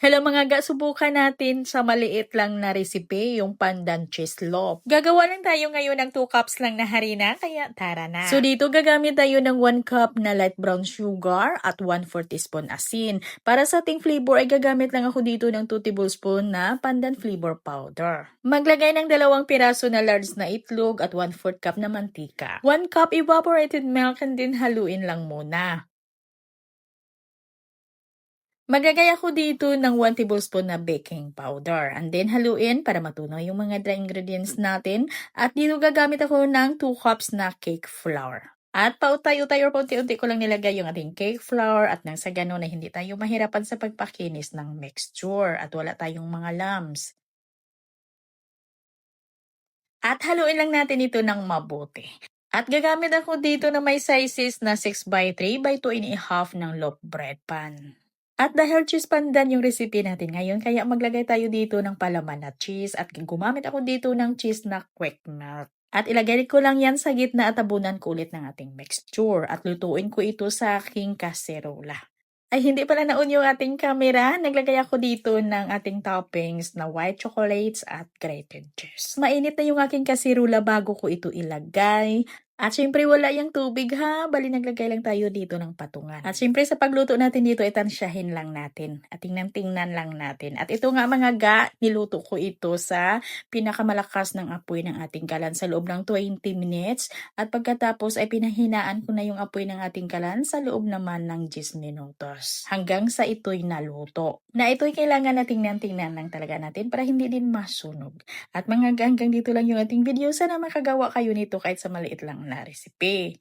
Hello mga ga, subukan natin sa maliit lang na recipe, yung pandan cheese loaf. Gagawa lang tayo ngayon ng 2 cups lang na harina, kaya tara na. So dito gagamit tayo ng 1 cup na light brown sugar at 1/4 teaspoon asin. Para sa ating flavor ay gagamit lang ako dito ng 2 tablespoon na pandan flavor powder. Maglagay ng 2 piraso na large na itlog at 1/4 cup na mantika. 1 cup evaporated milk and din haluin lang muna. Maglagay ako dito ng 1 tablespoon na baking powder and then haluin para matunaw yung mga dry ingredients natin. At dito gagamit ako ng 2 cups na cake flour. At pautay-utay or paunti-unti ko lang nilagay yung ating cake flour at nang sa ganun ay hindi tayo mahirapan sa pagpakinis ng mixture at wala tayong mga lumps. At haluin lang natin ito ng mabuti. At gagamit ako dito na may sizes na 6x3x2.5 ng loaf bread pan. At dahil cheese pandan yung recipe natin ngayon, kaya maglagay tayo dito ng palaman na cheese at gumamit ako dito ng cheese na quick melt. At ilagay ko lang yan sa gitna at tabunan ko ulit ng ating mixture at lutuin ko ito sa aking kaserola. Ay, hindi pala naon yung ating camera. Naglagay ako dito ng ating toppings na white chocolates at grated cheese. Mainit na yung aking kasirula bago ko ito ilagay. At syempre wala yung tubig ha, bali naglagay lang tayo dito ng patungan. At syempre sa pagluto natin dito, itansyahin lang natin. At tingnan lang natin. At ito nga mga ga, niluto ko ito sa pinakamalakas ng apoy ng ating kalan sa loob ng 20 minutes. At pagkatapos ay pinahinaan ko na yung apoy ng ating kalan sa loob naman ng 10 minutos. Hanggang sa ito'y naluto. Na ito'y kailangan na tingnan lang talaga natin para hindi din masunog. At mga ga, hanggang dito lang yung ating video. Sana makagawa kayo nito kahit sa maliit lang na recipe.